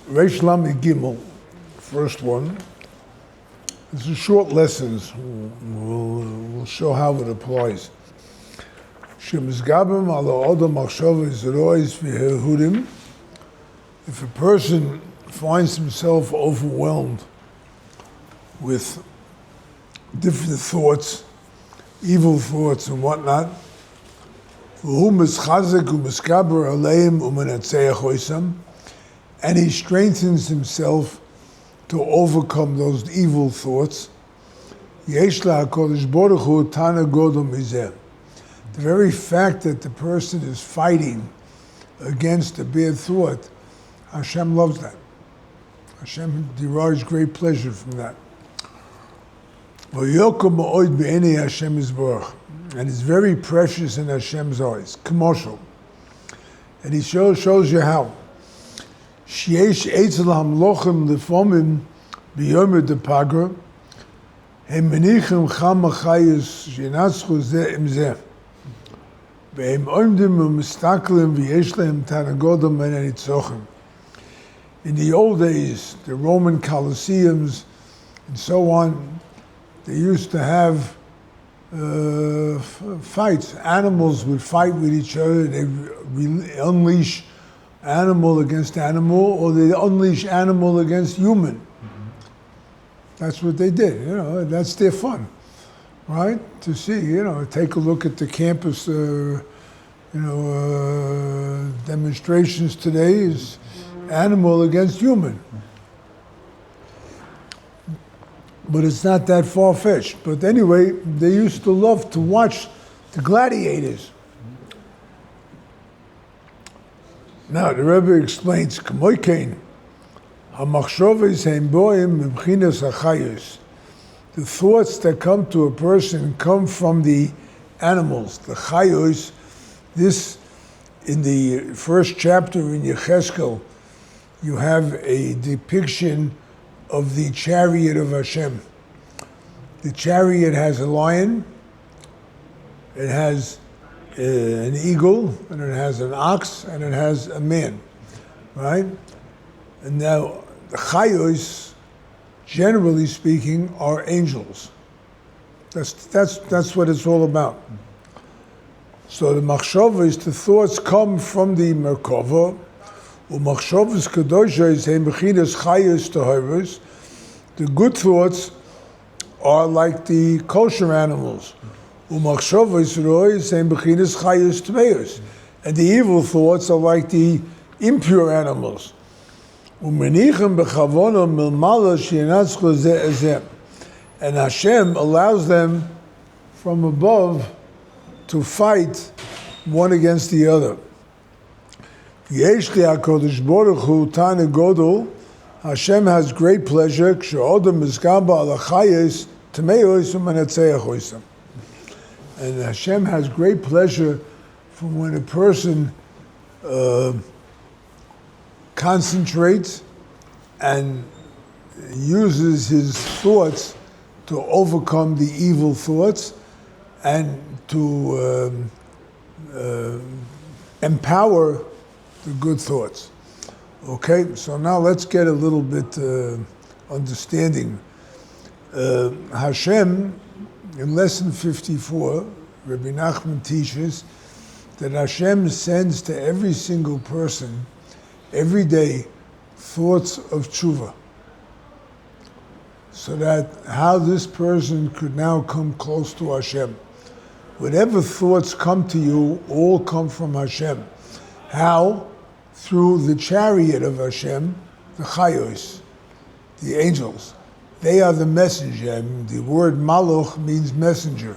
Reish Lamed Gimel, first one. This is short lessons. We'll show how it applies. Shemizgabim ala odom machshavos rois v'yehudim. If a person finds himself overwhelmed with different thoughts, evil thoughts and whatnot, and he strengthens himself to overcome those evil thoughts, the very fact that the person is fighting against a bad thought, Hashem loves that. Hashem derives great pleasure from that. And it's very precious in Hashem's eyes. Commercial. And he shows you how. Sheyesh eitzel hamlochem lefomim biyom depagra hem menichem cham achayis shenatzchu zeh im zeh vehem omdim u'mistaklim v'yesh lehem tanagodam ben anitzochem. In the old days, the Roman Colosseums and so on, they used to have fights. Animals would fight with each other. They unleash animal against animal, or they unleash animal against human. Mm-hmm. That's what they did. That's their fun, right? To see, take a look at the campus, demonstrations today is animal against human. But it's not that far-fetched. But anyway, they used to love to watch the gladiators. Now, the Rebbe explains, the thoughts that come to a person come from the animals, the chayos. This, in the first chapter in Yecheskel, you have a depiction of the chariot of Hashem. The chariot has a lion, it has an eagle, and it has an ox, and it has a man, right? And now, the chayos, generally speaking, are angels. That's what it's all about. So the machshavos, the thoughts come from the merkava. Umachshavos kadoshos heim bechinas chayos taharos. The good thoughts are like the kosher animals. Umachshavos rois heim bechinas chayos tmeos. And the evil thoughts are like the impure animals. Umenichem bechavona milmala shenatzchu zeh ezeh. And Hashem allows them from above to fight one against the other. Yesh li HaKadosh Baruch Hu tane godol. Hashem has great pleasure k'she'odam mizgaba al hachayos tmeos u'menatzeach oisam. And Hashem has great pleasure from when a person concentrates and uses his thoughts to overcome the evil thoughts and to empower the good thoughts. Okay, so now let's get a little bit understanding. Hashem, in lesson 54, Rabbi Nachman teaches that Hashem sends to every single person, every day, thoughts of tshuva. So that how this person could now come close to Hashem. Whatever thoughts come to you, all come from Hashem. How? Through the chariot of Hashem, the chayos, the angels. They are the messenger. And the word maluch means messenger.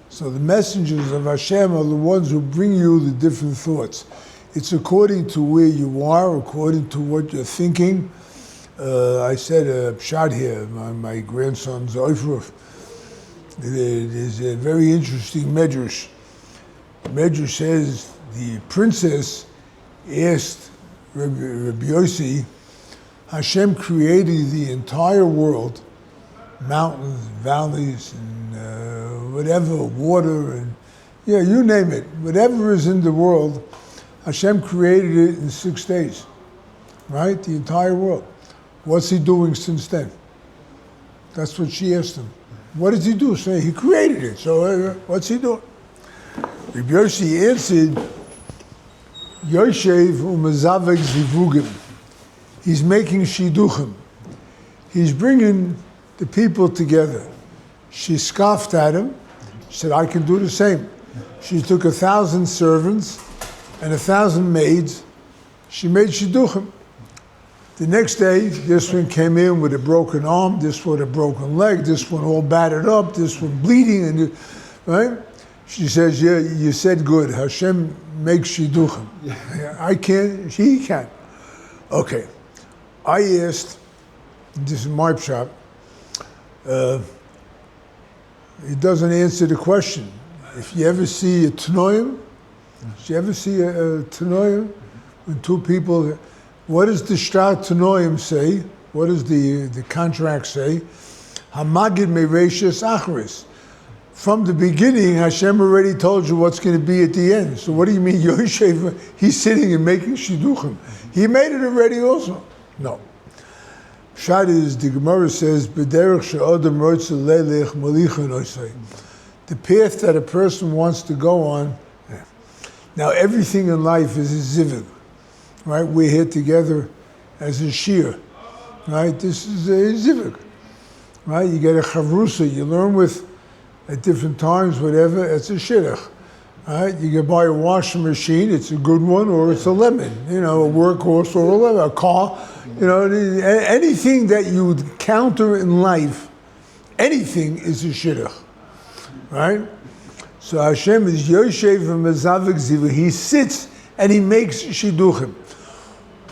So the messengers of Hashem are the ones who bring you the different thoughts. It's according to where you are, according to what you're thinking. I said a pshat here, my grandson's Oifruf. There's a very interesting medrash. Medrash says the princess asked Rabbi Yossi, Hashem created the entire world, mountains, valleys, and whatever, water, and you name it. Whatever is in the world, Hashem created it in 6 days. right? The entire world. What's he doing since then? That's what she asked him. What did he do? So he created it. So what's he doing? Reb Yossi answered, Yoshev u'mezavek zivugim. He's making shidduchim. He's bringing the people together. She scoffed at him. She said, I can do the same. She took 1,000 servants and 1,000 maids. She made shidduchim. The next day, this one came in with a broken arm, this one a broken leg, this one all battered up, this one bleeding, and right? She says, yeah, you said good. Hashem makes shidduchim. I can't, he can. Okay. I asked, this is my shop, it doesn't answer the question. If you ever see a tanoim, when two people, what does the shtar tanoim say? What does the contract say? Hamagid mereishis acharis. From the beginning, Hashem already told you what's going to be at the end. So what do you mean, Yoshev? He's sitting and making shidduchim. He made it already also. No. Pshat is, the Gemara says, B'derech she'odem rotze lelech molichon osei. The path that a person wants to go on. Now, everything in life is a zivug, right? We're here together as a shir, right? This is a zivug, right? You get a chavrusa, you learn with, at different times, whatever, it's a shidduch, right? You can buy a washing machine, it's a good one, or it's a lemon, a workhorse or a lemon, a car, anything that you would counter in life, anything is a shidduch, right? So Hashem is Yoshev v'mezavek zivu. He sits and he makes shidduchim.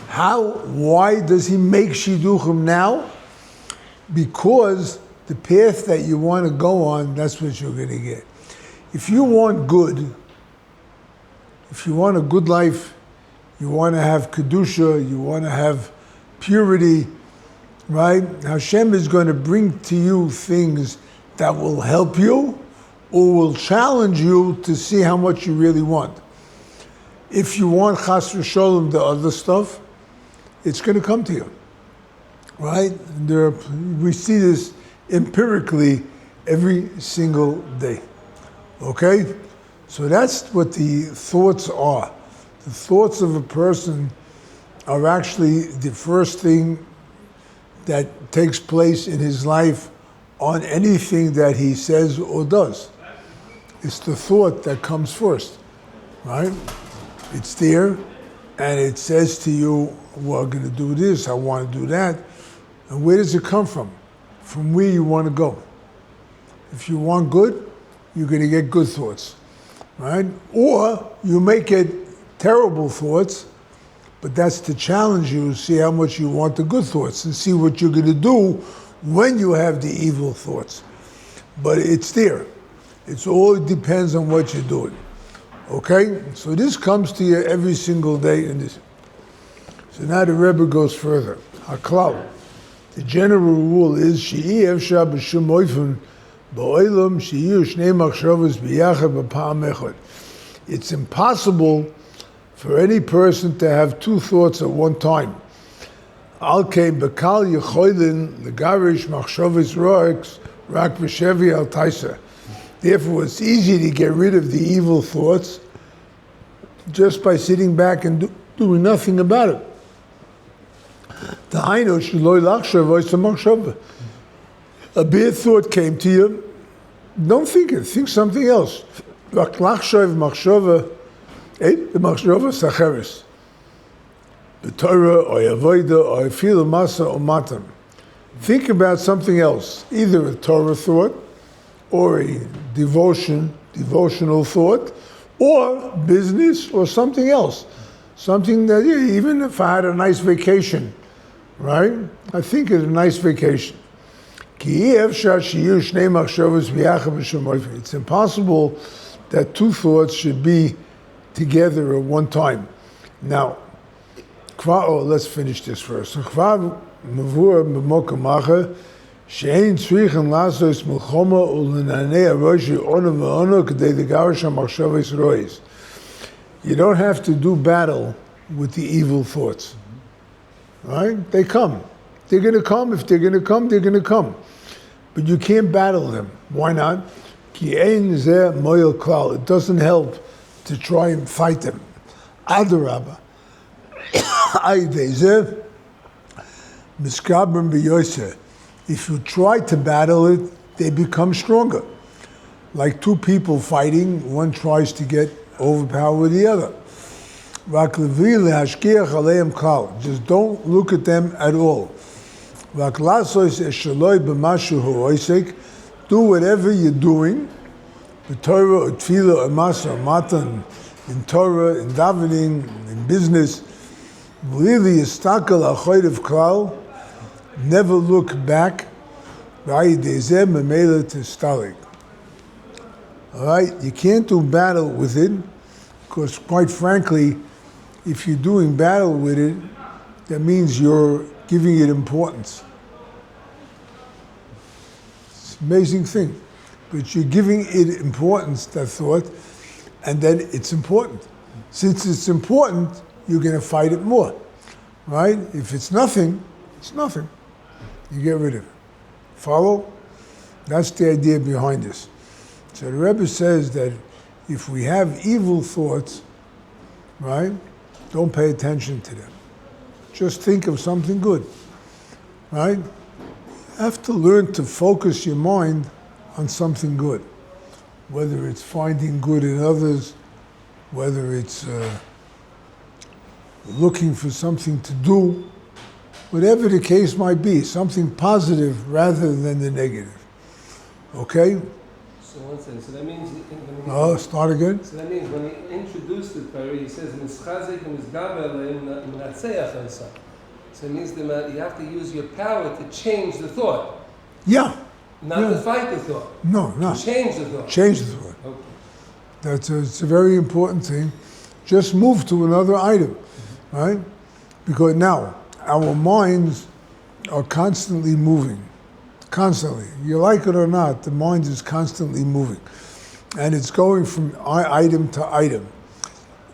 Why does he make shidduchim now? Because the path that you want to go on, that's what you're going to get. If you want good, if you want a good life, you want to have kedusha, you want to have purity, right? Hashem is going to bring to you things that will help you or will challenge you to see how much you really want. If you want chas v'sholem, the other stuff, it's going to come to you, right? We see this empirically every single day, okay? So that's what the thoughts are. The thoughts of a person are actually the first thing that takes place in his life on anything that he says or does. It's the thought that comes first, right? It's there, and it says to you, well, I'm going to do this, I want to do that. And where does it come from? From where you want to go. If you want good, you're going to get good thoughts, right? Or you may get terrible thoughts, but that's to challenge you, see how much you want the good thoughts and see what you're going to do when you have the evil thoughts. But it's there. It all depends on what you're doing. Okay? So this comes to you every single day in this. So now the Rebbe goes further. Haklal. The general rule is she'i efshar b'shum oifen ba'olam she'iyu shnei machshavos b'yachad b'pa'am echad. It's impossible for any person to have two thoughts at one time. Al kein bekal yechoylin legarish machshavos ro'eks rak v'shevi al taisa. Therefore, it's easy to get rid of the evil thoughts just by sitting back and doing nothing about it. A bad thought came to you, don't think it, think something else. Think about something else, either a Torah thought, or a devotional thought, or business, or something else. Something that, even if I had a nice vacation, right? I think it's a nice vacation. It's impossible that two thoughts should be together at one time. Now, let's finish this first. שאין צריכים לעשות מלחמה ולנענע ראשי אונו ואונו כדי לגרש המחשבות רעות. You don't have to do battle with the evil thoughts. right? They come. They're going to come. If they're going to come, they're going to come. But you can't battle them. Why not? Ki ein zeh moil klal. It doesn't help to try and fight them. Adarabba. Aydei zeh miskabrim b'yoseh. If you try to battle it, they become stronger. Like two people fighting, one tries to get overpower the other. Just don't look at them at all. Do whatever you're doing, in Torah, tefillah, masa, matan, in Torah, in davening, in business. Never look back. All right, you can't do battle with it, because quite frankly, if you're doing battle with it, that means you're giving it importance. It's an amazing thing. But you're giving it importance, that thought, and then it's important. Since it's important, you're going to fight it more, right? If it's nothing, it's nothing. You get rid of it. Follow? That's the idea behind this. So the Rebbe says that if we have evil thoughts, right, don't pay attention to them. Just think of something good, right? You have to learn to focus your mind on something good, whether it's finding good in others, whether it's looking for something to do, whatever the case might be, something positive rather than the negative. Okay? So one second. So that means. Start again. So that means when he introduced the Torah, he says "Mischazik and Misgaber Menatzeach Elsa." So it means that you have to use your power to change the thought. Yeah. Not to fight the thought. No. To change the thought. Change the thought. Okay. It's a very important thing. Just move to another item, right? Because now our minds are constantly moving. Constantly. You like it or not, the mind is constantly moving. And it's going from item to item.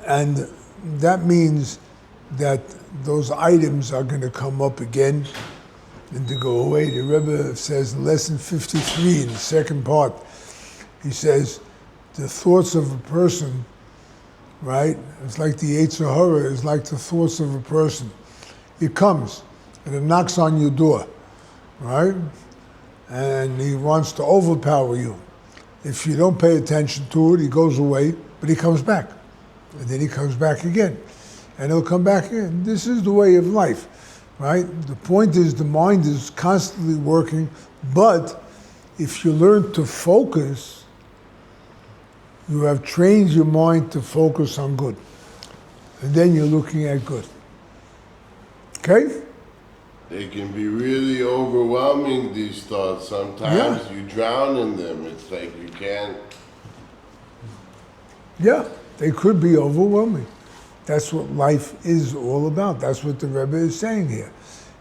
And that means that those items are going to come up again and to go away. The Rebbe says in lesson 53, in the second part, he says, the thoughts of a person, right? It's like the Yetzer Hara, is like the thoughts of a person. It comes and it knocks on your door, right? And he wants to overpower you. If you don't pay attention to it, he goes away, but he comes back. And then he comes back again. And he'll come back again. This is the way of life, right? The point is the mind is constantly working, but if you learn to focus, you have trained your mind to focus on good. And then you're looking at good. Okay? They can be really overwhelming, these thoughts. Sometimes you drown in them. It's like you can't. Yeah, they could be overwhelming. That's what life is all about. That's what the Rebbe is saying here.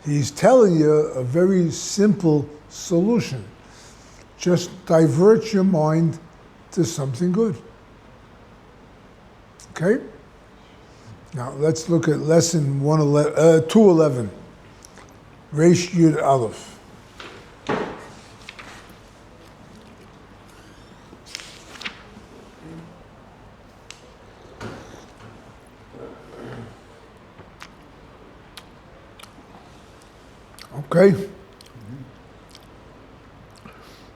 He's telling you a very simple solution. Just divert your mind to something good. Okay? Now let's look at lesson 211. Reish Yud Aleph. Okay?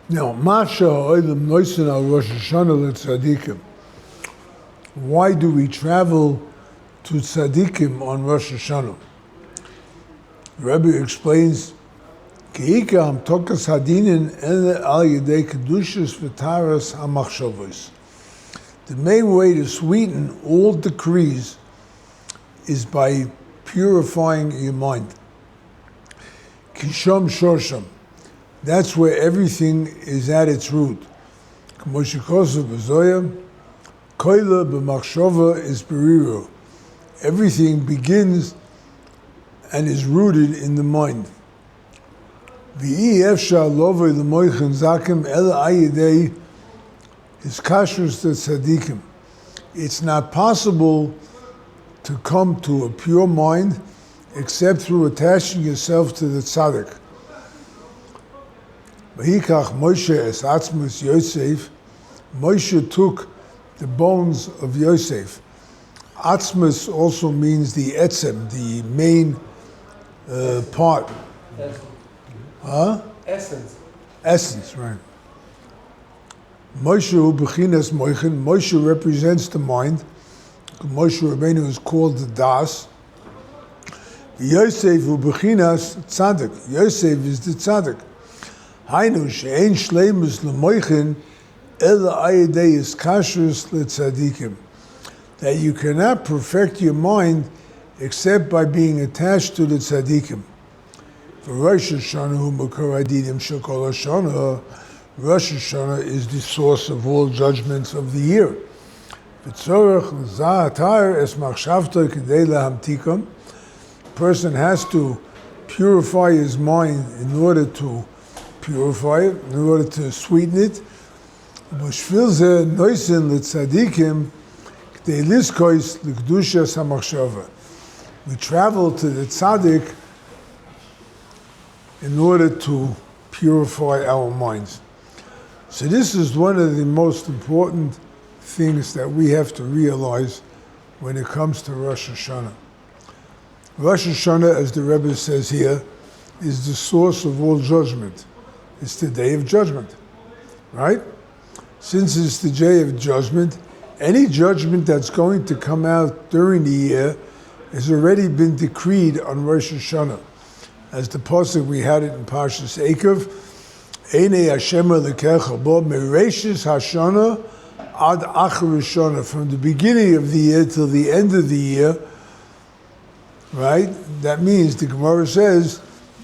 Now, Masha Oilam Noisin al Rosh Hashanah Tzadikim. Why do we travel to Tzadikim on Rosh Hashanah? Rebbe explains, Keika ham tokas hadinin ele al yedei kedushas v'taras hamachshavos. The main way to sweeten all decrees is by purifying your mind. Kisham shorsham. That's where everything is at its root. K'mo shekosav b'zoya, koila b'machshava is beriru. Everything begins and is rooted in the mind. It's not possible to come to a pure mind except through attaching yourself to the tzaddik. V'hikach Moshe es atzmus Yosef. Moshe took the bones of Yosef. Atzmus also means the etzem, the main part. Essence. Huh? Essence. Essence, right. Moshe hu bechinas moichin. Moshe represents the mind. Moshe Rabbeinu is called the das. Yosef hu bechinas tzaddik. Yosef is the tzaddik. Hainu she'ein shleimus lemoichin ela ayidei is kashrus letzadikim. That you cannot perfect your mind except by being attached to the tzadikim. For Rosh Hashanah hu makor hadidim shekol Hashanah. Rosh Hashanah is the source of all judgments of the year. A person has to purify his mind in order to purify it, in order to sweeten it. We travel to the tzaddik in order to purify our minds. So this is one of the most important things that we have to realize when it comes to Rosh Hashanah. Rosh Hashanah, as the Rebbe says here, is the source of all judgment. It's the day of judgment, right? Since it's the day of judgment, any judgment that's going to come out during the year has already been decreed on Rosh Hashanah. As the pasuk we had it in Parshas Eikev, Einei Hashem Elokecha bo mereishis Hashanah ad achar Hashanah, from the beginning of the year till the end of the year, right? That means the Gemara says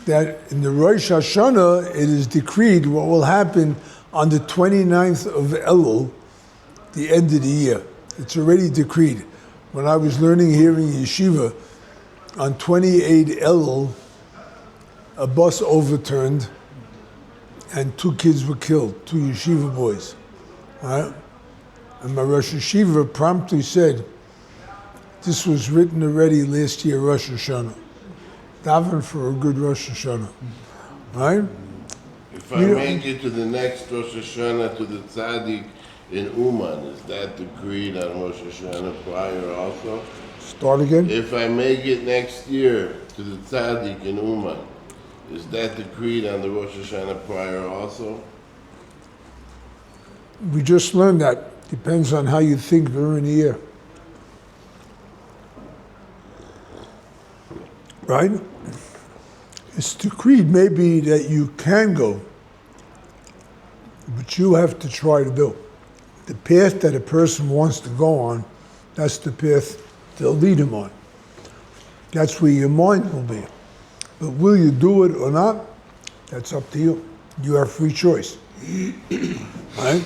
that in the Rosh Hashanah it is decreed what will happen on the 29th of Elul, the end of the year. It's already decreed. When I was learning here in Yeshiva, on 28 Elul, a bus overturned and 2 kids were killed, 2 yeshiva boys. Right? And my Rosh Yeshiva promptly said, this was written already last year, Rosh Hashanah. Daven for a good Rosh Hashanah. Right? If I make it to the next Rosh Hashanah to the tzaddik in Uman, is that decreed on Rosh Hashanah prior also? Start again? If I make it next year to the tzaddik in Uman, is that decreed on the Rosh Hashanah prior also? We just learned that. Depends on how you think during the year. Right? It's decreed maybe that you can go, but you have to try to do. The path that a person wants to go on, that's the path they'll lead him on. That's where your mind will be. But will you do it or not? That's up to you. You have free choice. Right?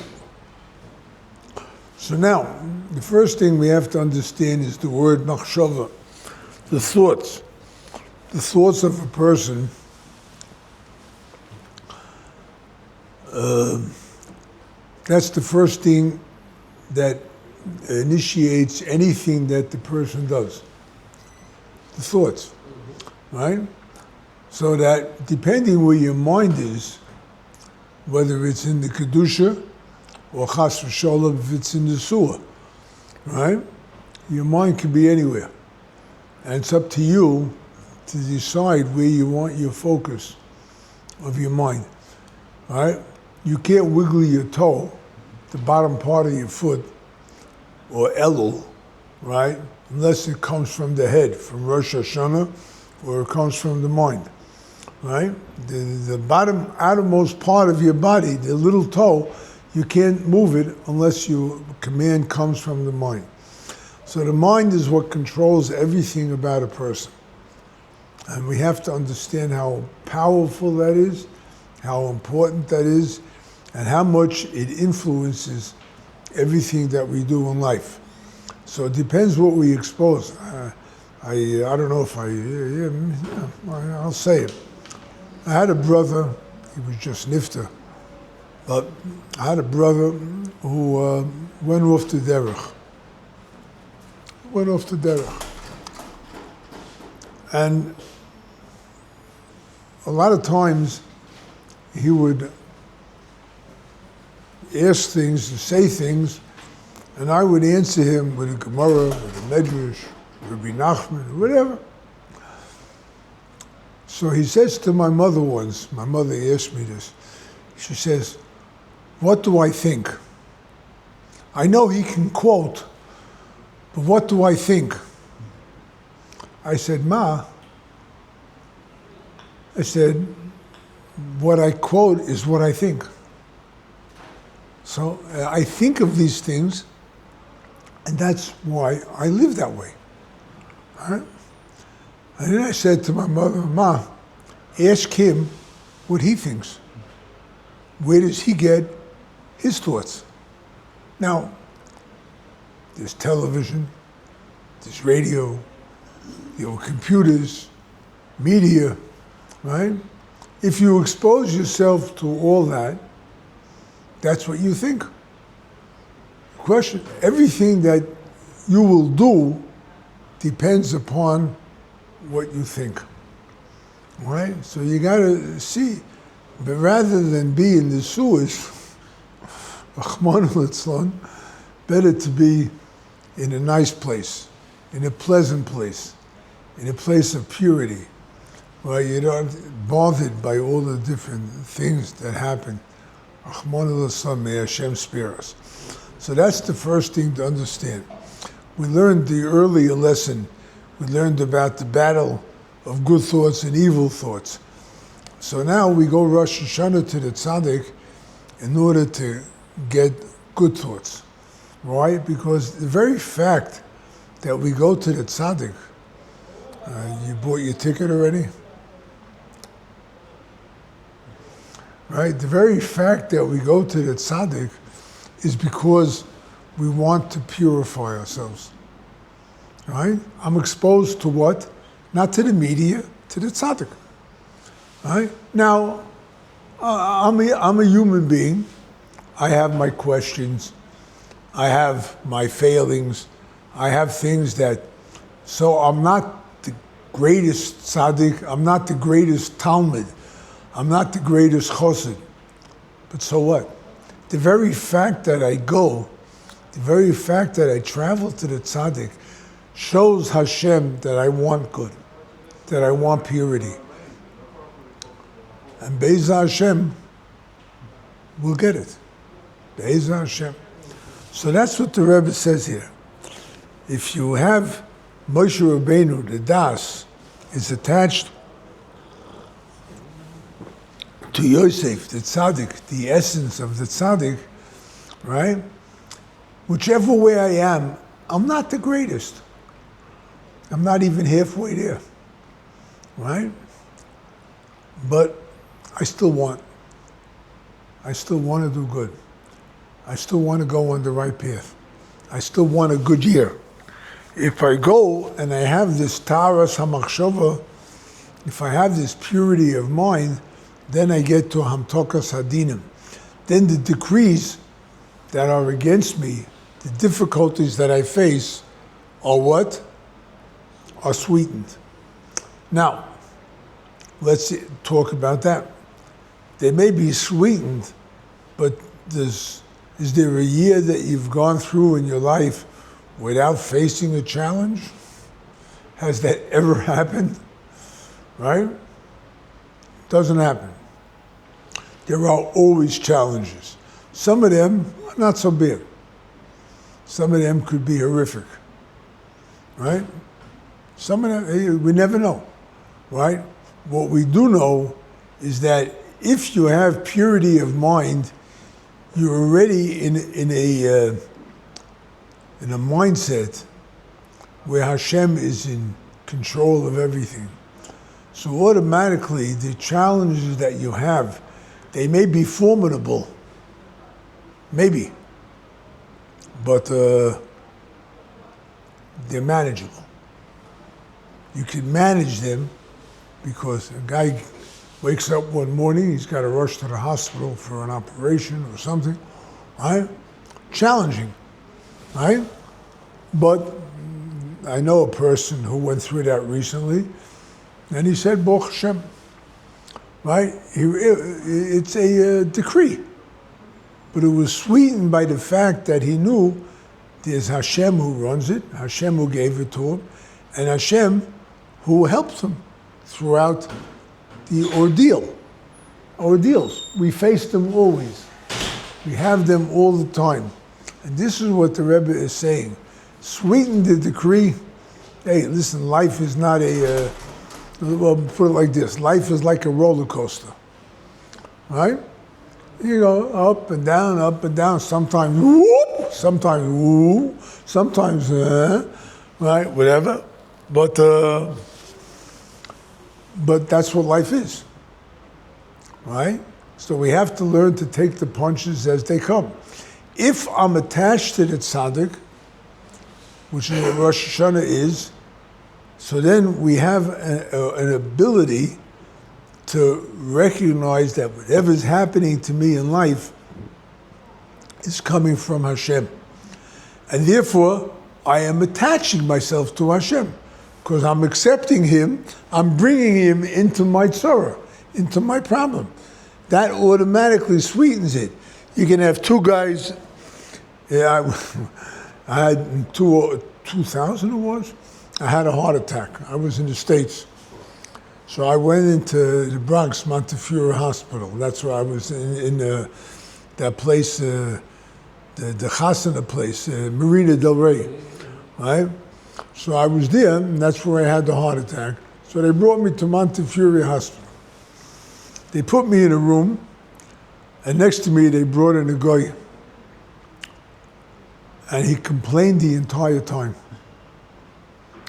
So now, the first thing we have to understand is the word machshava, the thoughts. The thoughts of a person that's the first thing that initiates anything that the person does. The thoughts, right? So that depending where your mind is, whether it's in the Kedusha or Chas v'Sholem if it's in the Surah, right? Your mind can be anywhere. And it's up to you to decide where you want your focus of your mind, right? You can't wiggle your toe, the bottom part of your foot, or Elul, right? Unless it comes from the head, from Rosh Hashanah, or it comes from the mind, right? The bottom, outermost part of your body, the little toe, you can't move it unless your command comes from the mind. So the mind is what controls everything about a person. And we have to understand how powerful that is, how important that is, and how much it influences everything that we do in life. So it depends what we expose. I don't know if I'll say it. I had a brother, he was just nifter, but I had a brother who went off the derech. And a lot of times he would ask things and say things, and I would answer him with a Gemara, with a Medrash, Rabbi Nachman, whatever. So he says to my mother once, my mother asked me this, she says, what do I think? I know he can quote, but what do I think? I said, Ma, I said, what I quote is what I think. So I think of these things, and that's why I live that way. All right? And then I said to my mother, Ma, ask him what he thinks. Where does he get his thoughts? Now, there's television, there's radio, computers, media, right? If you expose yourself to all that, that's what you think. Question, everything that you will do depends upon what you think, right? So you gotta see, but rather than be in the sewers, better to be in a nice place, in a pleasant place, in a place of purity, where you're not bothered by all the different things that happen. May Hashem spare us. So that's the first thing to understand. We learned the earlier lesson. We learned about the battle of good thoughts and evil thoughts. So now we go Rosh Hashanah to the tzaddik in order to get good thoughts. Why? Because the very fact that we go to the tzaddik, you bought your ticket already? Right? The very fact that we go to the tzaddik is because we want to purify ourselves. Right? I'm exposed to what? Not to the media, to the tzaddik. Right? Now, I'm a human being. I have my questions. I have my failings. I have things that, so I'm not the greatest tzaddik. I'm not the greatest talmid. I'm not the greatest chassid. But so what? The very fact that I go, the very fact that I travel to the tzaddik shows Hashem that I want good, that I want purity. And Be'ezah Hashem, we'll get it. Be'ezah Hashem. So that's what the Rebbe says here. If you have Moshe Rabbeinu, the Das, is attached to Yosef, the tzaddik, the essence of the tzaddik, right? Whichever way I am, I'm not the greatest. I'm not even halfway there, right? But I still want to do good. I still want to go on the right path. I still want a good year. If I go and I have this taras hamachshava, if I have this purity of mind, then I get to hamtokas hadinim. Then the decrees that are against me, the difficulties that I face, are what? Are sweetened. Now, let's talk about that. They may be sweetened, but is there a year that you've gone through in your life without facing a challenge? Has that ever happened? Right? Doesn't happen. There are always challenges. Some of them are not so bad. Some of them could be horrific. Right? Some of them, we never know. Right? What we do know is that if you have purity of mind, you're already in a mindset where Hashem is in control of everything. So automatically, the challenges that you have, they may be formidable, maybe, but they're manageable. You can manage them because a guy wakes up one morning, he's got to rush to the hospital for an operation or something, right? Challenging, right? But I know a person who went through that recently, And he said, Baruch Hashem. Right? It's a decree. But it was sweetened by the fact that he knew there's Hashem who runs it, Hashem who gave it to him, and Hashem who helped him throughout the ordeals. We face them always. We have them all the time. And this is what the Rebbe is saying. Sweeten the decree. Hey, listen, life is not well, put it like this. Life is like a roller coaster. Right? You go up and down, sometimes whoop, sometimes whoop, sometimes right, whatever. But that's what life is. Right? So we have to learn to take the punches as they come. If I'm attached to the tzaddik, which is what Rosh Hashanah is, so then we have an ability to recognize that whatever's happening to me in life is coming from Hashem. And therefore, I am attaching myself to Hashem, because I'm accepting Him, I'm bringing Him into my tzara, into my problem. That automatically sweetens it. You can have two guys, I had in 2000 it was, I had a heart attack. I was in the States. So I went into the Bronx, Montefiore Hospital. That's where I was in that place, the Chasana place, Marina Del Rey, right? So I was there, and that's where I had the heart attack. So they brought me to Montefiore Hospital. They put me in a room, and next to me they brought in a guy. And he complained the entire time.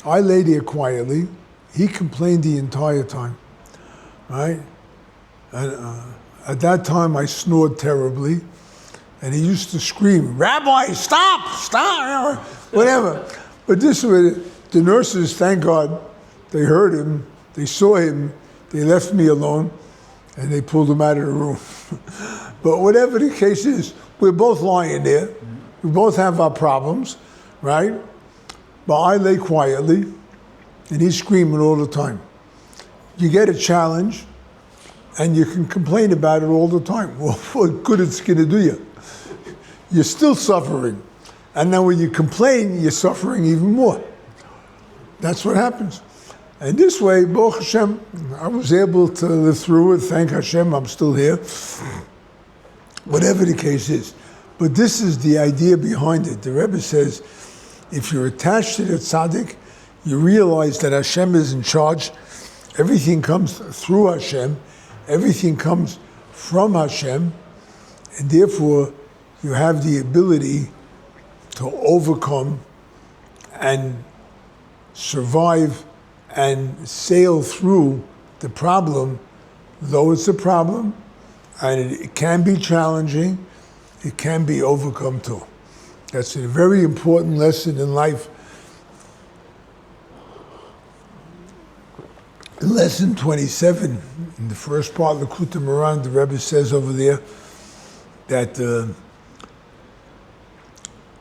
I lay there quietly. He complained the entire time, right? And at that time, I snored terribly, and he used to scream, "Rabbi, stop, whatever." But this way, the nurses, thank God, they heard him, they saw him, they left me alone, and they pulled him out of the room. But whatever the case is, we're both lying there. We both have our problems, right? But I lay quietly, and he's screaming all the time. You get a challenge, and you can complain about it all the time. Well, what good it's going to do you? You're still suffering. And then when you complain, you're suffering even more. That's what happens. And this way, Baruch Hashem, I was able to live through it. Thank Hashem, I'm still here. Whatever the case is. But this is the idea behind it. The Rebbe says, if you're attached to the tzaddik, you realize that Hashem is in charge. Everything comes through Hashem. Everything comes from Hashem. And therefore, you have the ability to overcome and survive and sail through the problem, though it's a problem, and it can be challenging, it can be overcome too. That's a very important lesson in life. In lesson 27, in the first part of the Likutey Moharan, the Rebbe says over there that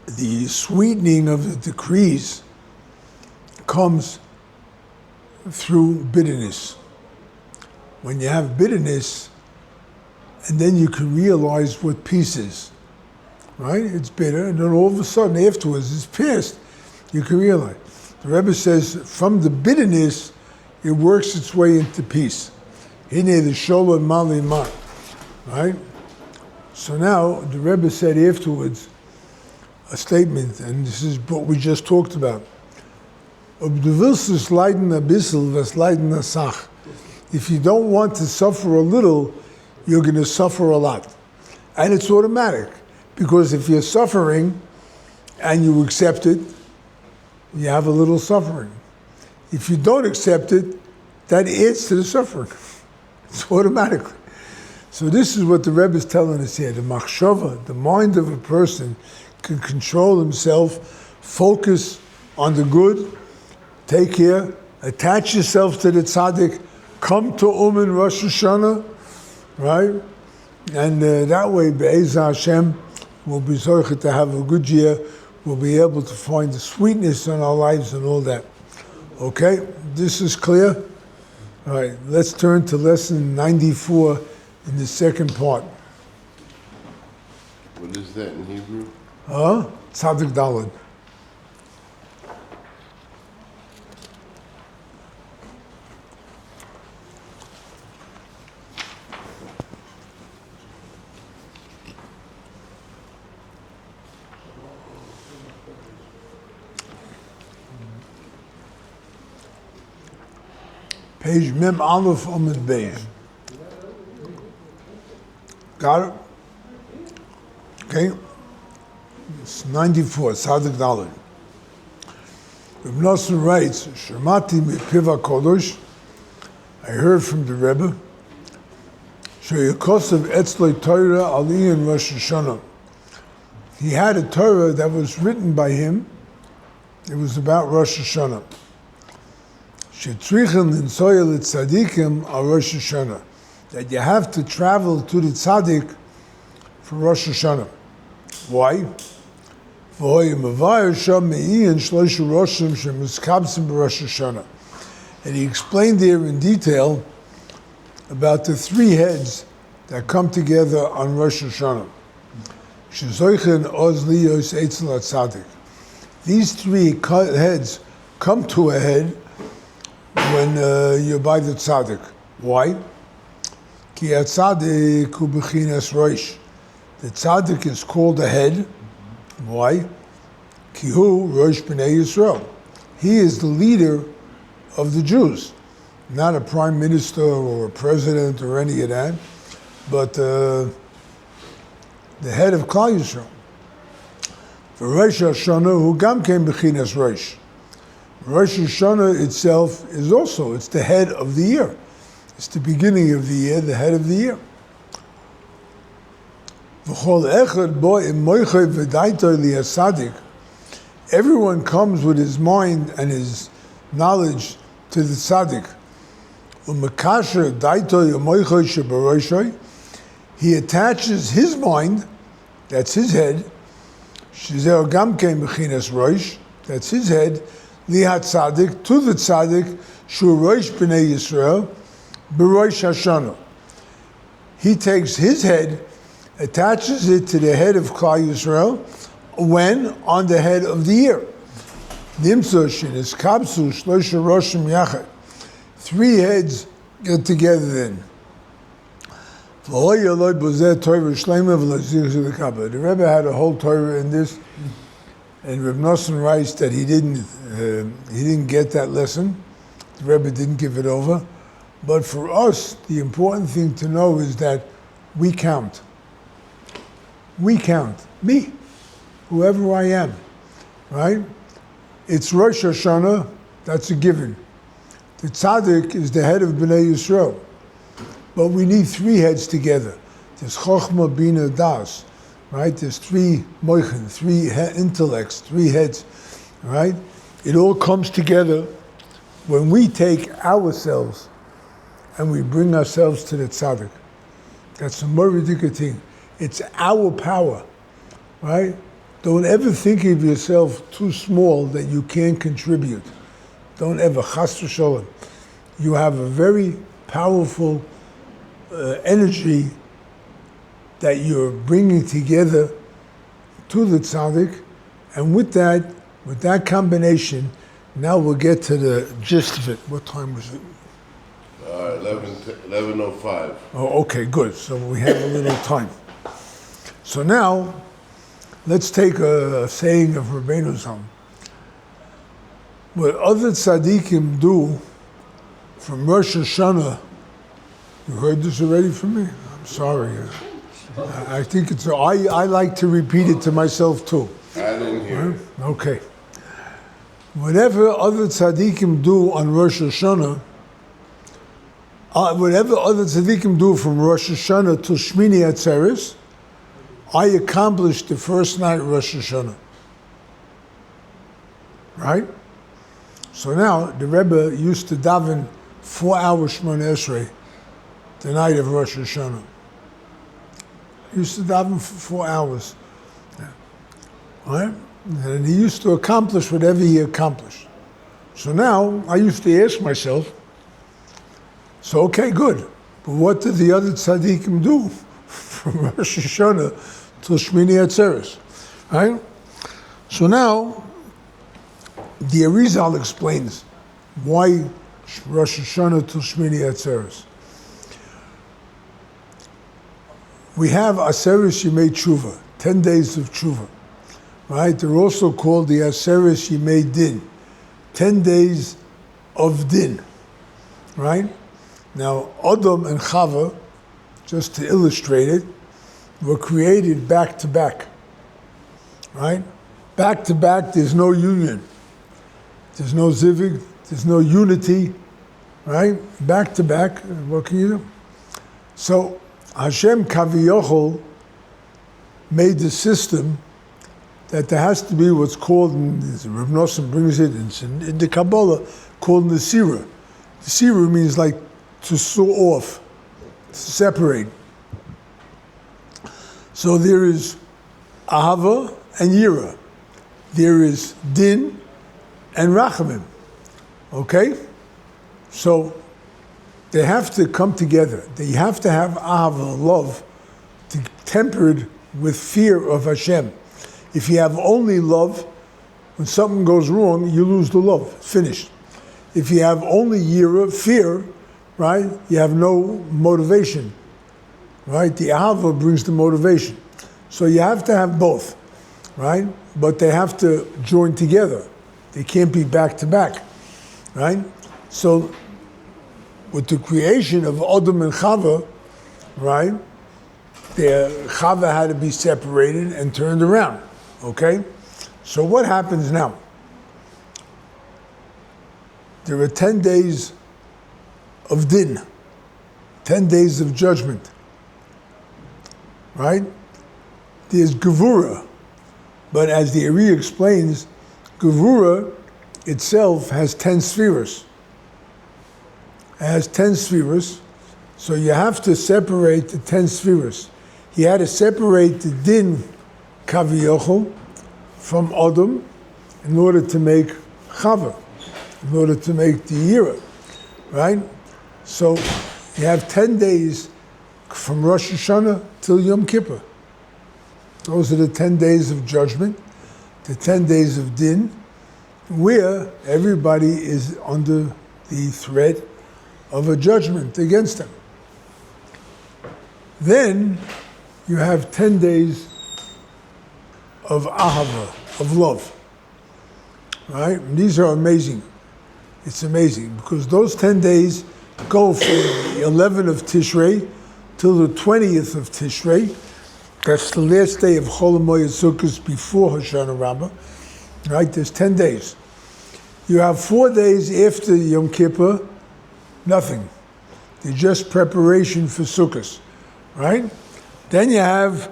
the sweetening of the decrees comes through bitterness. When you have bitterness, and then you can realize what peace is, right? It's bitter, and then all of a sudden afterwards it's pissed. You can realize. The Rebbe says from the bitterness, it works its way into peace. Hine the sholem mali ma, right? So now the Rebbe said afterwards a statement, and this is what we just talked about. If you don't want to suffer a little, you're going to suffer a lot. And it's automatic, because if you're suffering and you accept it, you have a little suffering. If you don't accept it, that adds to the suffering. It's automatically. So this is what the Rebbe is telling us here. The machshava, the mind of a person, can control himself, focus on the good, take care, attach yourself to the tzaddik, come to in Rosh Hashanah, right? And that way, Be'ezah Hashem, we'll be zocheh to have a good year. We'll be able to find the sweetness in our lives and all that. Okay, this is clear? All right, let's turn to lesson 94 in the second part. What is that in Hebrew? Tzadik Daled. Page Mem Aleph Amud Beis. Got it? Okay. It's 94, Tzadik Daled. Reb Nosson writes, Shemati Mipiv HaKodosh, I heard from the Rebbe, Sheyakosav Etzloi Torah Aliyah Rosh Hashanah. He had a Torah that was written by him. It was about Rosh Hashanah. Shetzrichen Linsoya L'Tzadikim al Rosh Hashanah. That you have to travel to the Tzadik for Rosh Hashanah. Why? And he explained there in detail about the three heads that come together on Rosh Hashanah. These three heads come to a head when you're by the tzaddik. Why? Ki tzaddik hu b'chinas rosh. The tzaddik is called a head. Why? Ki hu rosh b'nei Yisrael. He is the leader of the Jews, not a prime minister or a president or any of that, but the head of Klal Yisrael. For Rosh Hashanah, who gam came b'chinas rosh. Rosh Hashanah itself is also, it's the head of the year. It's the beginning of the year, the head of the year. Everyone comes with his mind and his knowledge to the tzaddik. He attaches his mind, that's his head, that's his head, lihat tzaddik, to the tzaddik, shu rosh b'nei Yisrael, b'rosh Hashanah. He takes his head, attaches it to the head of Klal Yisrael, when on the head of the year. Nimtzosh is kapsu shlosha roshim yachad. Three heads get together then. The Rebbe had a whole Torah in this, and Reb Nosson writes that he didn't get that lesson. The Rebbe didn't give it over. But for us, the important thing to know is that we count. We count. Me, whoever I am, right? It's Rosh Hashanah, that's a given. The tzaddik is the head of Bnei Yisrael. But we need three heads together. There's Chochmah, Bina, Das, right? There's three moichin, three intellects, three heads, right? It all comes together when we take ourselves and we bring ourselves to the tzaddik. That's a more ridiculous thing. It's our power, right? Don't ever think of yourself too small that you can't contribute. Don't ever, chas v'sholem. You have a very powerful energy that you're bringing together to the tzaddik, and with that combination, now we'll get to the gist of it. What time was it? 11:05. Oh, okay, good. So we have a little time. So now, let's take a saying of Rabbeinu Zalman. What other tzaddikim do from Rosh Hashanah, you heard this already from me? I'm sorry. I think it's, I like to repeat it to myself too. I didn't hear it. Okay. Whatever other tzaddikim do on Rosh Hashanah, whatever other tzaddikim do from Rosh Hashanah to Shmini Atzeres, I accomplished the first night of Rosh Hashanah. Right? So now, the Rebbe used to daven 4 hours Shmoneh Esrei, the night of Rosh Hashanah. He used to daven for 4 hours. Right? And he used to accomplish whatever he accomplished. So now, I used to ask myself, So, okay, good. But what did the other tzaddikim do from Rosh Hashanah till Shmini Atzeres? Right? So now, the Arizal explains why Rosh Hashanah till Shmini Atzeres. We have Aseres Yemei Tshuva, 10 days of Tshuva, right? They're also called the Aseres Yemei Din, 10 days of Din, right? Now, Adam and Chava, just to illustrate it, were created back to back, right? Back to back, there's no union. There's no zivig, there's no unity, right? Back to back, what can you do? So, Hashem Kaviyochol made the system that there has to be what's called, and Reb Nosson brings it in the Kabbalah, called Nesira. Nesira means like to saw off, to separate. So there is Ahava and Yira. There is Din and Rachamim. Okay? So they have to come together. They have to have Ahava, love, tempered with fear of Hashem. If you have only love, when something goes wrong, you lose the love. It's finished. If you have only Yira, fear, right, you have no motivation. Right? The Ahava brings the motivation. So you have to have both, right? But they have to join together. They can't be back to back, right? So with the creation of Adam and Chava, right, the Chava had to be separated and turned around, okay? So what happens now? There are 10 days of din, 10 days of judgment, right? There's Gevura, but as the Ari explains, Gevura itself has 10 spheres. It has 10 spheres, so you have to separate the 10 spheres. He had to separate the din Kaviyochel from Adam in order to make Chava, in order to make the Yira, right? So you have 10 days from Rosh Hashanah till Yom Kippur. Those are the 10 days of judgment, the 10 days of din, where everybody is under the threat of a judgment against them. Then you have 10 days of ahava, of love, right? And these are amazing. It's amazing because those 10 days go from the 11th of Tishrei till the 20th of Tishrei. That's the last day of Chol Hamoed Sukkos before Hoshana Rabbah, right? There's 10 days. You have 4 days after Yom Kippur, nothing. They're just preparation for Sukkos, right? Then you have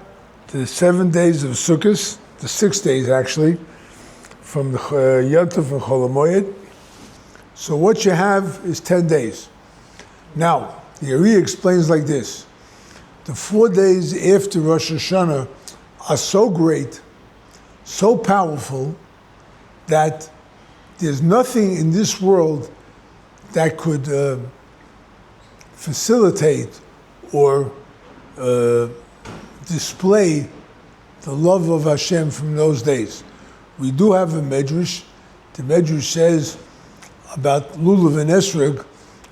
the 7 days of Sukkos, the 6 days actually, from the Yontif and Chol Hamoed. So what you have is 10 days. Now, the Ari explains like this. The 4 days after Rosh Hashanah are so great, so powerful, that there's nothing in this world that could facilitate or display the love of Hashem from those days. We do have a medrash. The medrash says about Lulav and Esrog,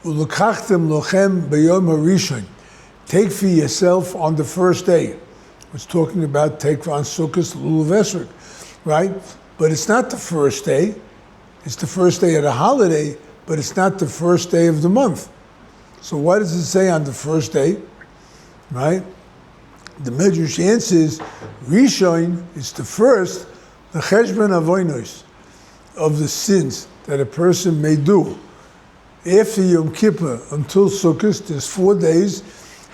Ulukachtem lochem b'yom harishon. Take for yourself on the first day. It's talking about take on Sukkot, Lulav Esrog, right? But it's not the first day. It's the first day of the holiday, but it's not the first day of the month. So what does it say on the first day, right? The Medrash answers, Rishon is the first, the cheshbon avonos, of the sins that a person may do. After Yom Kippur until Sukkot, there's 4 days.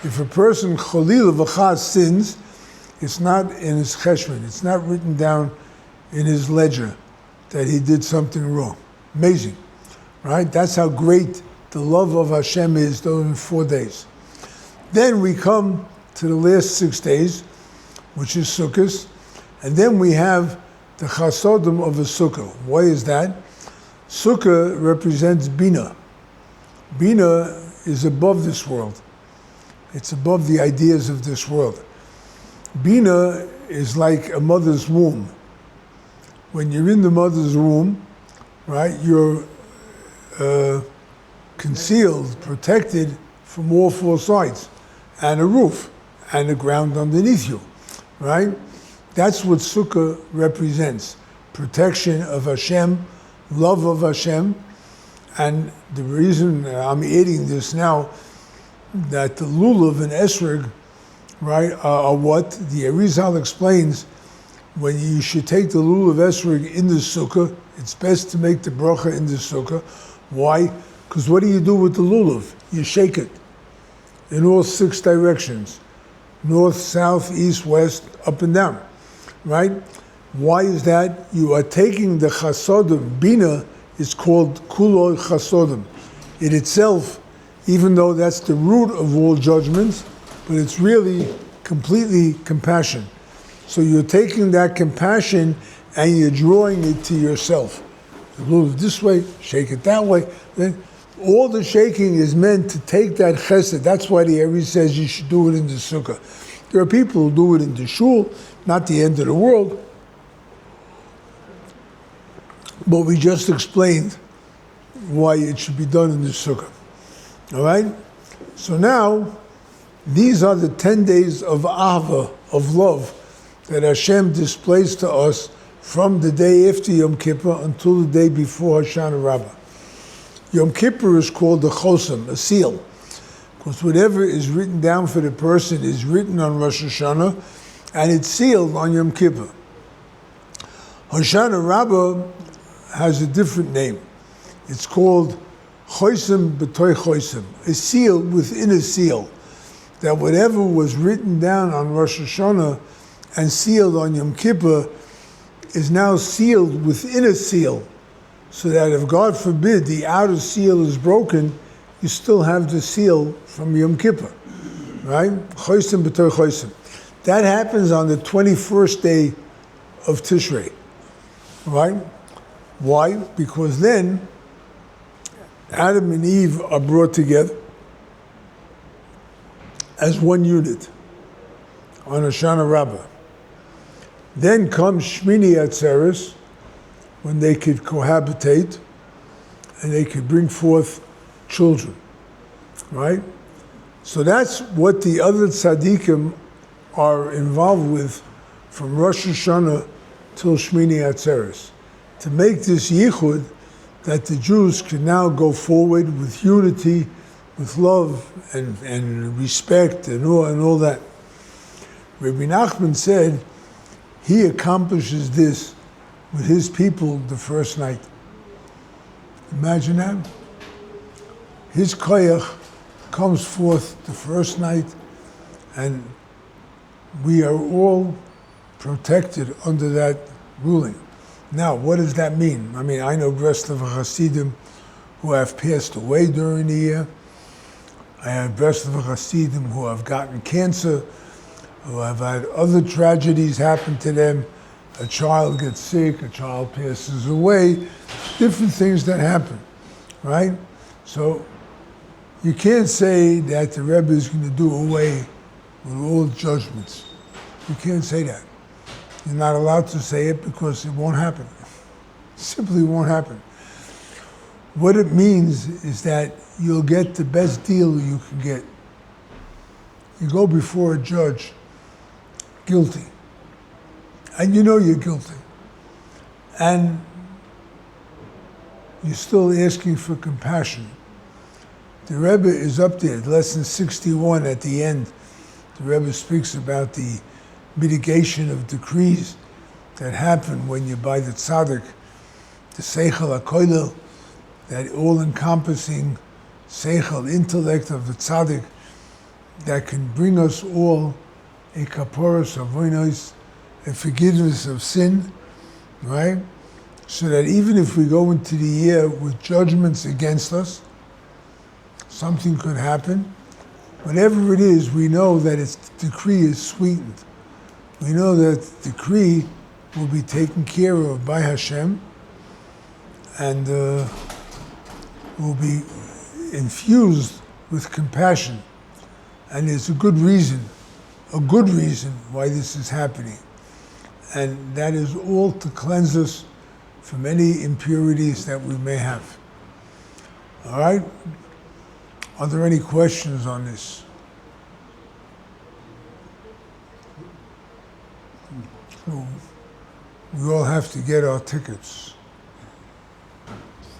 If a person cholil v'chaz sins, it's not in his cheshbon, it's not written down in his ledger that he did something wrong. Amazing, right? That's how great the love of Hashem is those 4 days. Then we come to the last 6 days, which is Sukkot, and then we have the chasodim of a sukkah. Why is that? Sukkah represents Bina. Bina is above this world. It's above the ideas of this world. Bina is like a mother's womb. When you're in the mother's womb, right, you're concealed, protected from all four sides, and a roof, and the ground underneath you, right? That's what Sukkah represents. Protection of Hashem, love of Hashem, and the reason I'm adding this now, that the lulav and esrog, right, are what? The Arizal explains, when you should take the lulav esrog in the Sukkah, it's best to make the bracha in the Sukkah. Why? Because what do you do with the lulav? You shake it in all 6 directions. North, south, east, west, up and down, right? Why is that? You are taking the chasodim. Bina is called kuloi chasodim. It itself, even though that's the root of all judgments, but it's really completely compassion. So you're taking that compassion and you're drawing it to yourself. Move this way, shake it that way. Then all the shaking is meant to take that chesed. That's why the Ari says you should do it in the sukkah. There are people who do it in the shul, not the end of the world. But we just explained why it should be done in the sukkah. All right? So now, these are the 10 days of ahava, of love, that Hashem displays to us from the day after Yom Kippur until the day before Hoshana Rabbah. Yom Kippur is called the chosam, a seal, because whatever is written down for the person is written on Rosh Hashanah, and it's sealed on Yom Kippur. Hoshana Rabbah has a different name. It's called chosam b'toy chosam, a seal within a seal, that whatever was written down on Rosh Hashanah and sealed on Yom Kippur is now sealed within a seal, so that if, God forbid, the outer seal is broken, you still have the seal from Yom Kippur, right? Chosam b'toy chosam. That happens on the 21st day of Tishrei, right? Why? Because then Adam and Eve are brought together as one unit on Hoshana Rabbah. Then comes Shmini Atzeres, when they could cohabitate and they could bring forth children, right? So that's what the other tzaddikim are involved with from Rosh Hashanah till Shmini Atzeres, to make this yichud that the Jews can now go forward with unity, with love and respect and all that. Rabbi Nachman said he accomplishes this with his people the first night. Imagine that. His koyach comes forth the first night, and we are all protected under that ruling. Now, what does that mean? I mean, I know Breslov Hasidim who have passed away during the year. I have Breslov Hasidim who have gotten cancer, who have had other tragedies happen to them. A child gets sick, a child passes away, different things that happen, right? So you can't say that the Rebbe is going to do away with all judgments. You can't say that. You're not allowed to say it because it won't happen. It simply won't happen. What it means is that you'll get the best deal you can get. You go before a judge, guilty, and you know you're guilty, and you're still asking for compassion. The Rebbe is up there, lesson 61 at the end. The Rebbe speaks about the mitigation of decrees that happen when you buy the tzaddik, the seichel hakoilel, that all-encompassing seichel, intellect of the tzaddik, that can bring us all a kaporos avonos, a forgiveness of sin, right? So that even if we go into the year with judgments against us, something could happen. Whatever it is, we know that its decree is sweetened. We know that the decree will be taken care of by Hashem and will be infused with compassion. And there's a good reason why this is happening. And that is all to cleanse us from any impurities that we may have. All right? Are there any questions on this? So we all have to get our tickets.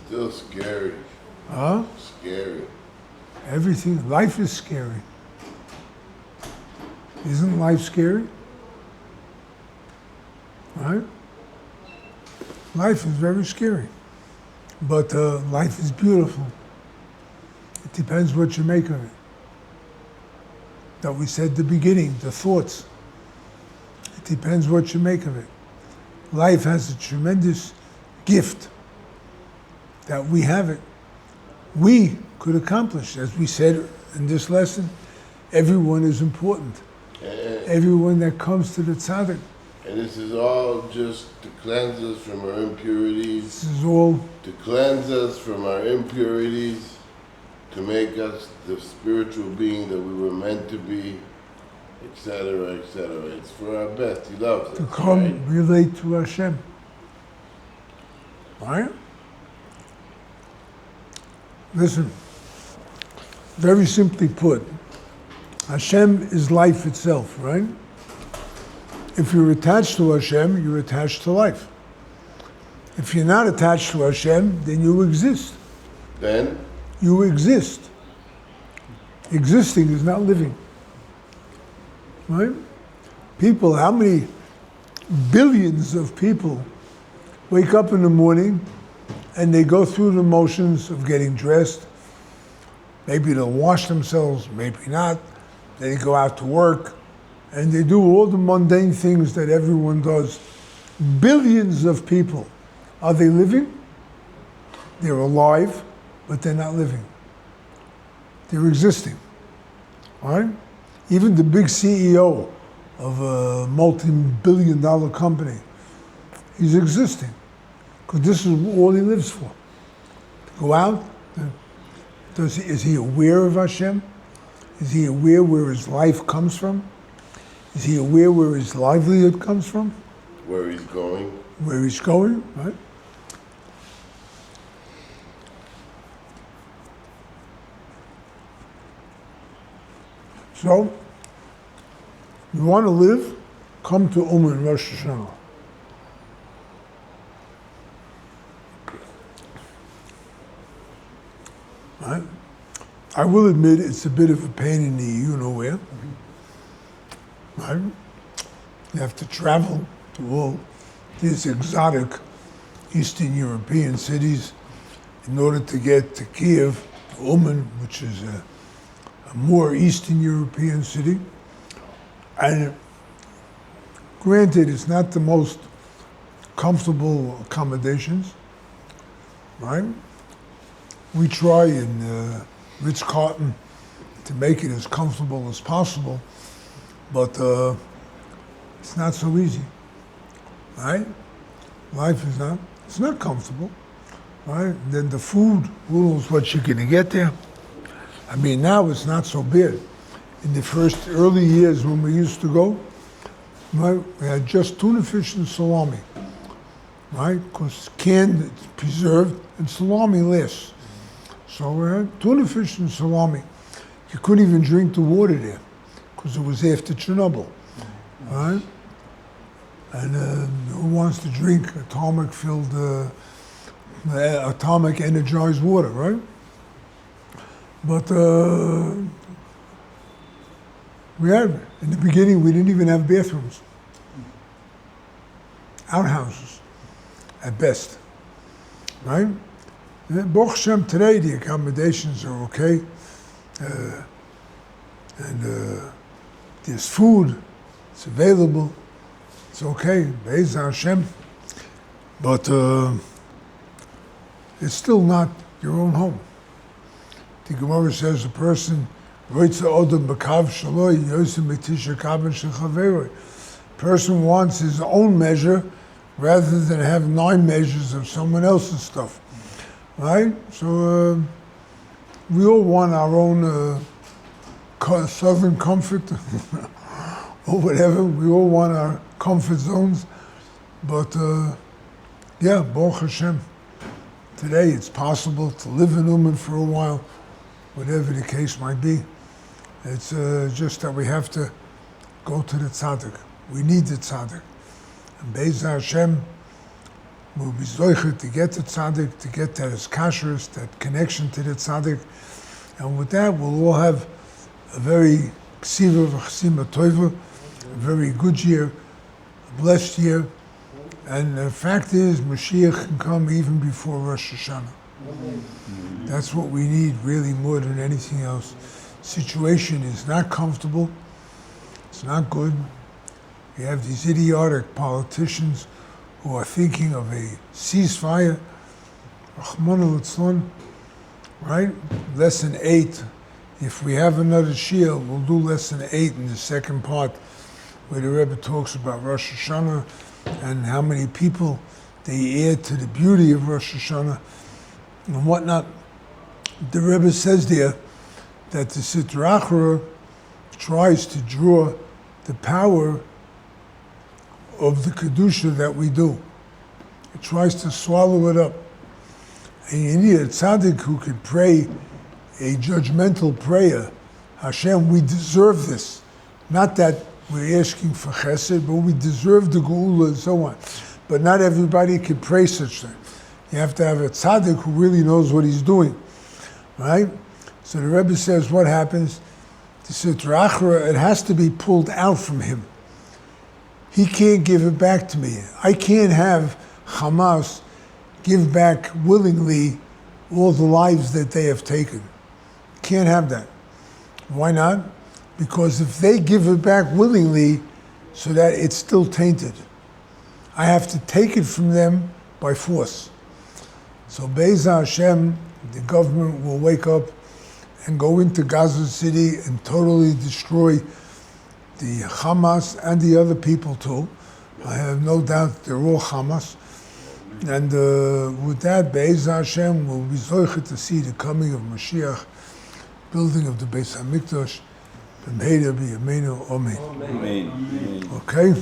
Still scary. Huh? Scary. Everything, life is scary. Isn't life scary? Right? Life is very scary. But life is beautiful. It depends what you make of it. That we said at the beginning, the thoughts. It depends what you make of it. Life has a tremendous gift that we have it. We could accomplish, as we said in this lesson, everyone is important. Everyone that comes to the tzaddik. And this is all just to cleanse us from our impurities. This is all to cleanse us from our impurities, to make us the spiritual being that we were meant to be, etc., etc. It's for our best. He loves us. to come right? relate to Hashem. Right? Listen, very simply put, Hashem is life itself, right? If you're attached to Hashem, you're attached to life. If you're not attached to Hashem, then you exist. Then You exist. Existing is not living. Right? People, how many billions of people wake up in the morning and they go through the motions of getting dressed. Maybe they'll wash themselves, maybe not. They go out to work and they do all the mundane things that everyone does. Billions of people. Are they living? They're alive, but they're not living. They're existing. All right? Even the big CEO of a multi-billion-dollar company, he's existing. Because this is all he lives for. To go out. Is he aware of Hashem? Is he aware where his life comes from? Is he aware where his livelihood comes from? where he's going. Where he's going, right? So, you want to live? Come to Rosh Hashanah. Right? I will admit it's a bit of a pain in the you-know-where. Right? You have to travel to all these exotic Eastern European cities in order to get to Kiev, to Uman, which is a more Eastern European city. And granted, it's not the most comfortable accommodations, right? We try in Ritz-Carlton to make it as comfortable as possible, but it's not so easy, right? Life is not, it's not comfortable, right? And then the food, who knows what you're gonna get there? I mean, now it's not so bad. In the first early years when we used to go, right, we had just tuna fish and salami, right? Because canned, it's preserved, and salami lasts. So we had tuna fish and salami. You couldn't even drink the water there because it was after Chernobyl, right? And who wants to drink atomic-filled, atomic energized water, right? But we had, in the beginning, we didn't even have bathrooms. Outhouses, at best, right? Baruch Hashem, today the accommodations are okay, and there's food, it's available, it's okay, Be'ez Hashem, but it's still not your own home. The Gemara says a person person wants his own measure rather than have 9 measures of someone else's stuff. Right? So we all want our own southern comfort or whatever. We all want our comfort zones. But yeah, Baruch Hashem, today it's possible to live in Uman for a while, whatever the case might be. It's just that we have to go to the tzaddik. We need the tzaddik. And Be'ez Hashem will be zoichet to get the tzaddik, to get that kashrus, that connection to the tzaddik. And with that, we'll all have a very ksiva v'chsima toiva, a very good year, a blessed year. And the fact is, Mashiach can come even before Rosh Hashanah. That's what we need really more than anything else. Situation is not comfortable. It's not good. You have these idiotic politicians who are thinking of a ceasefire. Rachmana litzlan, right? Lesson 8. If we have another shiur, we'll do lesson 8 in the second part, where the Rebbe talks about Rosh Hashanah and how many people they add to the beauty of Rosh Hashanah and whatnot. The Rebbe says there that the Sitra Achra tries to draw the power of the Kedusha that we do. It tries to swallow it up. And you need a tzaddik who can pray a judgmental prayer. Hashem, we deserve this. Not that we're asking for chesed, but we deserve the geula and so on. But not everybody can pray such thing. You have to have a tzaddik who really knows what he's doing, right? So the Rebbe says, what happens? The Sitra Achra, it has to be pulled out from him. He can't give it back to me. I can't have Hamas give back willingly all the lives that they have taken. Can't have that. Why not? Because if they give it back willingly, so that it's still tainted, I have to take it from them by force. So Be'ez Hashem, the government will wake up and go into Gaza City and totally destroy the Hamas and the other people too. I have no doubt they're all Hamas. And with that, Be'ez Hashem will be zoichet to see the coming of Mashiach, building of the Beis HaMikdash. Amen. Amen. Okay?